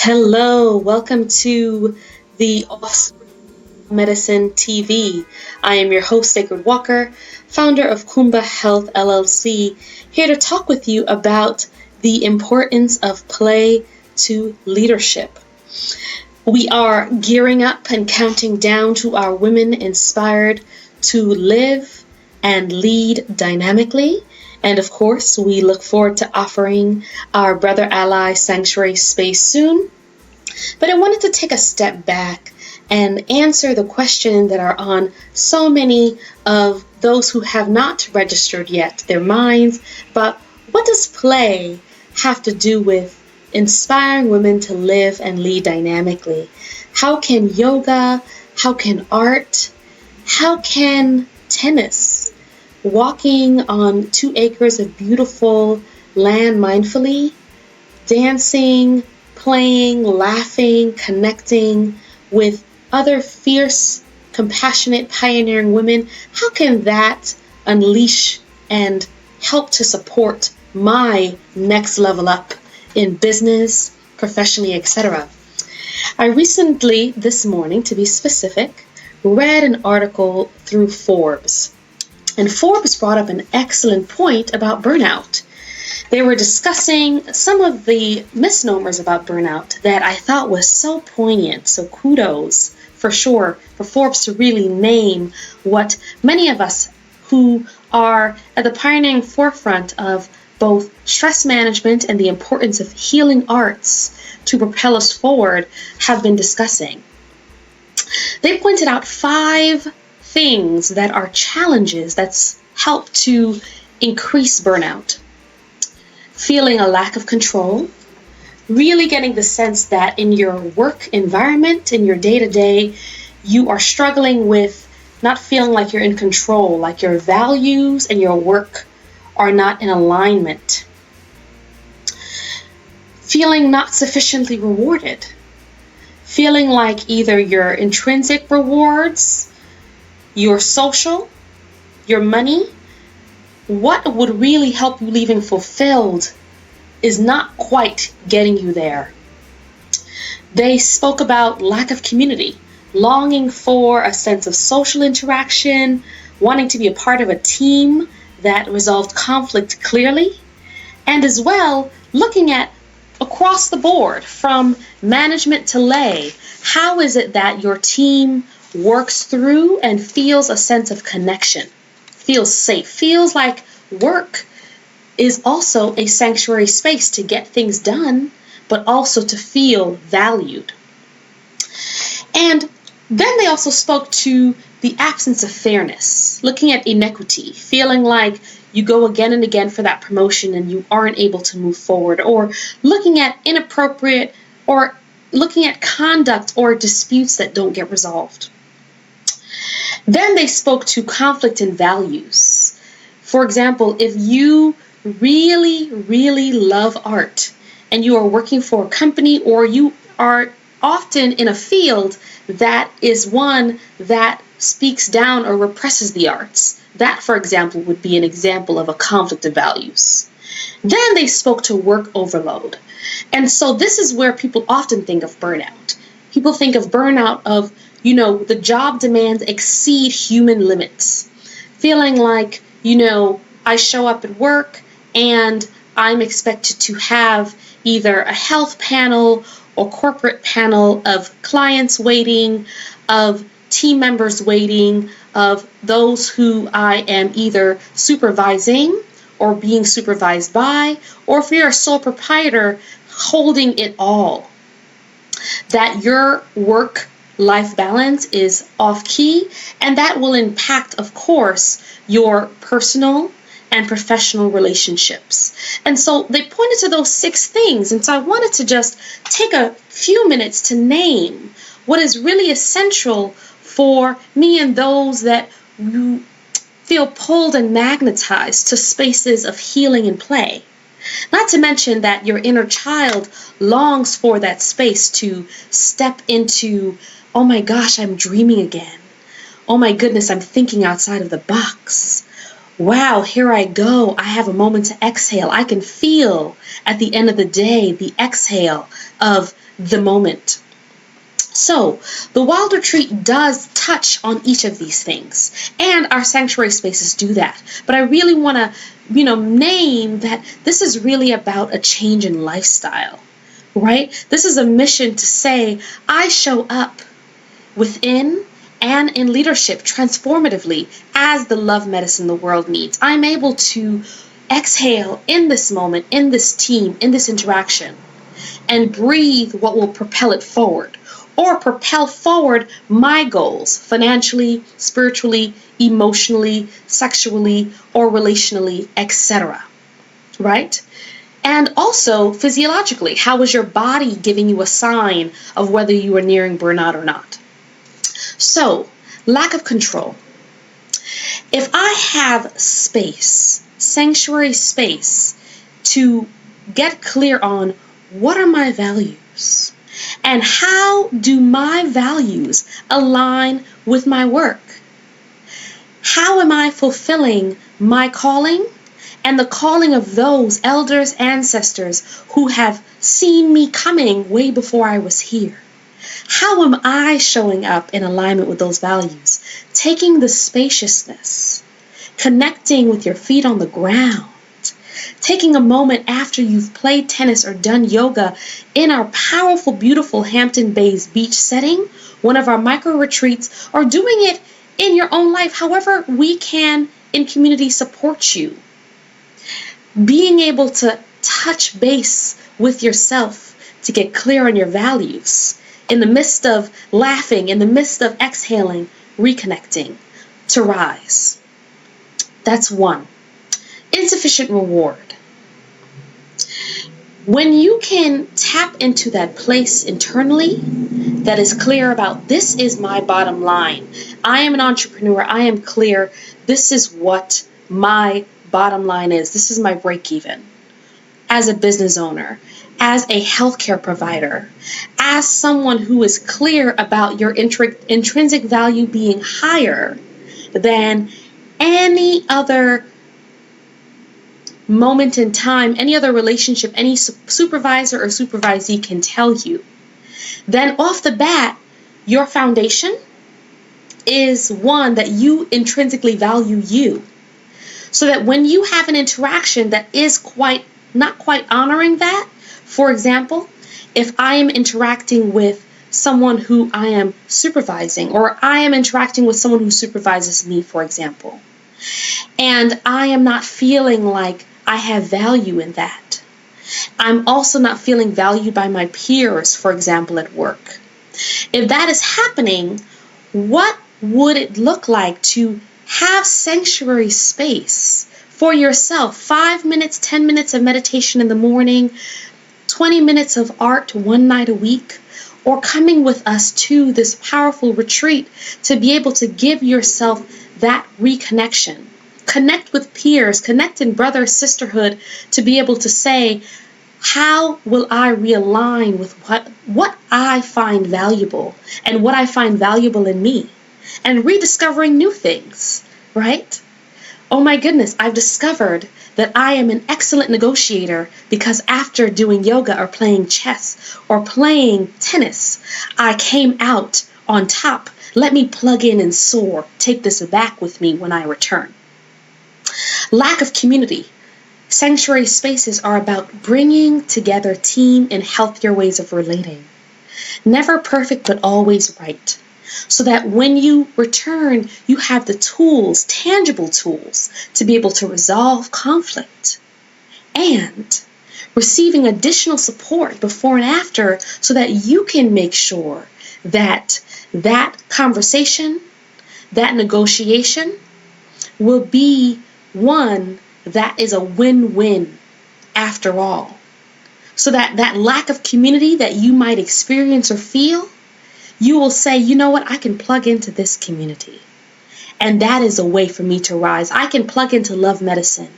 Hello, welcome to the Offspring Medicine TV. I am your host, Sacred Walker, founder of Kumba Health LLC, here to talk with you about the importance of play to leadership. We are gearing up and counting down to our Women Inspired to Live and Lead Dynamically. And of course, we look forward to offering our Brother Ally Sanctuary space soon. But I wanted to take a step back and answer the question that are on so many of those who have not registered yet their minds. But what does play have to do with inspiring women to live and lead dynamically? How can yoga, how can art, how can tennis, walking on 2 acres of beautiful land mindfully, dancing, playing, laughing, connecting with other fierce, compassionate, pioneering women, how can that unleash and help to support my next level up in business, professionally, etc.? I recently, this morning to be specific, read an article through Forbes. And Forbes brought up an excellent point about burnout. They were discussing some of the misnomers about burnout that I thought was so poignant. So kudos for sure for Forbes to really name what many of us who are at the pioneering forefront of both stress management and the importance of healing arts to propel us forward have been discussing. They pointed out 5 things that are challenges that's helped to increase burnout. Feeling a lack of control, really getting the sense that in your work environment, in your day-to-day, you are struggling with not feeling like you're in control, like your values and your work are not in alignment. Feeling not sufficiently rewarded. Feeling like either your intrinsic rewards, your social, your money, what would really help you leaving fulfilled is not quite getting you there. They spoke about lack of community, longing for a sense of social interaction, wanting to be a part of a team that resolved conflict clearly, and as well looking at across the board from management to lay, how is it that your team works through and feels a sense of connection, feels safe, feels like work is also a sanctuary space to get things done, but also to feel valued. And then they also spoke to the absence of fairness, looking at inequity, feeling like you go again and again for that promotion and you aren't able to move forward, or looking at inappropriate or looking at conduct or disputes that don't get resolved. Then they spoke to conflict in values. For example, if you really, really love art and you are working for a company or you are often in a field that is one that speaks down or represses the arts, that, for example, would be an example of a conflict of values. Then they spoke to work overload. And so this is where people often think of burnout. People think of burnout of, the job demands exceed human limits. Feeling like, I show up at work and I'm expected to have either a health panel or corporate panel of clients waiting, of team members waiting, of those who I am either supervising or being supervised by, or if you're a sole proprietor, holding it all. That your work-life balance is off-key, and that will impact, of course, your personal and professional relationships. And so they pointed to those 6 things, and so I wanted to just take a few minutes to name what is really essential for me and those that you feel pulled and magnetized to spaces of healing and play. Not to mention that your inner child longs for that space to step into, oh my gosh, I'm dreaming again. Oh my goodness, I'm thinking outside of the box. Wow, here I go. I have a moment to exhale. I can feel at the end of the day the exhale of the moment. So the wild retreat does touch on each of these things, and our sanctuary spaces do that. But I really want to, name that this is really about a change in lifestyle, right? This is a mission to say, I show up within and in leadership transformatively as the love medicine the world needs. I'm able to exhale in this moment, in this team, in this interaction, and breathe what will propel it forward, or propel forward my goals financially, spiritually, emotionally, sexually, or relationally, etc. Right? And also physiologically, how is your body giving you a sign of whether you are nearing burnout or not? So, lack of control. If I have space, sanctuary space, to get clear on what are my values and how do my values align with my work? How am I fulfilling my calling and the calling of those elders, ancestors who have seen me coming way before I was here? How am I showing up in alignment with those values? Taking the spaciousness, connecting with your feet on the ground, taking a moment after you've played tennis or done yoga in our powerful, beautiful Hampton Bays beach setting, one of our micro retreats, or doing it in your own life, however we can in community support you. Being able to touch base with yourself to get clear on your values in the midst of laughing, in the midst of exhaling, reconnecting to rise. That's one. Insufficient reward. When you can tap into that place internally that is clear about, this is my bottom line. I am an entrepreneur. I am clear. This is what my bottom line is. This is my break even. As a business owner, as a healthcare provider, as someone who is clear about your intrinsic value being higher than any other moment in time, any other relationship, any supervisor or supervisee can tell you, then off the bat, your foundation is one that you intrinsically value you. So that when you have an interaction that is not quite honoring that, for example, if I am interacting with someone who I am supervising, or I am interacting with someone who supervises me, for example, and I am not feeling like I have value in that. I'm also not feeling valued by my peers, for example, at work. If that is happening, what would it look like to have sanctuary space for yourself? 5 minutes, 10 minutes of meditation in the morning, 20 minutes of art one night a week, or coming with us to this powerful retreat to be able to give yourself that reconnection. Connect with peers, connect in brother, sisterhood, to be able to say, how will I realign with what I find valuable and what I find valuable in me? And rediscovering new things, right? Oh my goodness, I've discovered that I am an excellent negotiator because after doing yoga or playing chess or playing tennis, I came out on top. Let me plug in and soar. Take this back with me when I return. Lack of community. Sanctuary spaces are about bringing together team in healthier ways of relating. Never perfect, but always right. So that when you return, you have the tools, tangible tools, to be able to resolve conflict and receiving additional support before and after so that you can make sure that that conversation, that negotiation will be one that is a win-win after all. So that lack of community that you might experience or feel, you will say, you know what, I can plug into this community. And that is a way for me to rise. I can plug into love medicine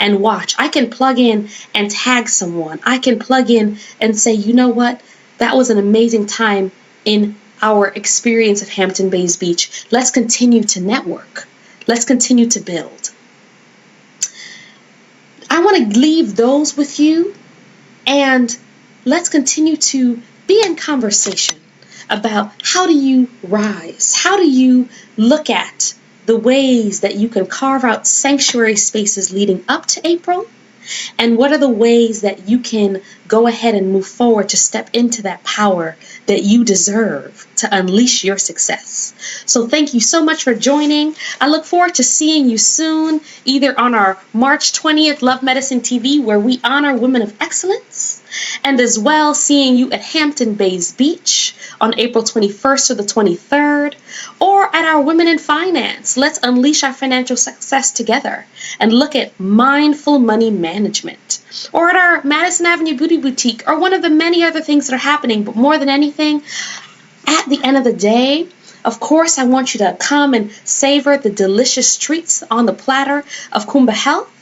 and watch. I can plug in and tag someone. I can plug in and say, you know what, that was an amazing time in our experience at Hampton Bays Beach. Let's continue to network. Let's continue to build. I want to leave those with you, and let's continue to be in conversation about how do you rise? How do you look at the ways that you can carve out sanctuary spaces leading up to April? And what are the ways that you can go ahead and move forward to step into that power that you deserve to unleash your success? So thank you so much for joining. I look forward to seeing you soon, either on our March 20th Love Medicine TV, where we honor women of excellence, and as well seeing you at Hampton Bays Beach on April 21st or the 23rd, or at our Women in Finance. Let's unleash our financial success together and look at mindful money management, or at our Madison Avenue Beauty Boutique, or one of the many other things that are happening. But more than anything, at the end of the day, of course, I want you to come and savor the delicious treats on the platter of Kumba Health.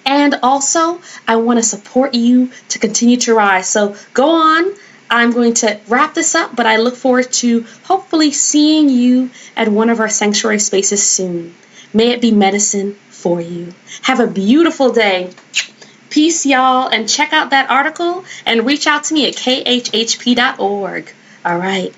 And also, I want to support you to continue to rise. So go on. I'm going to wrap this up, but I look forward to hopefully seeing you at one of our sanctuary spaces soon. May it be medicine for you. Have a beautiful day. Peace, y'all, and check out that article and reach out to me at khhp.org. All right.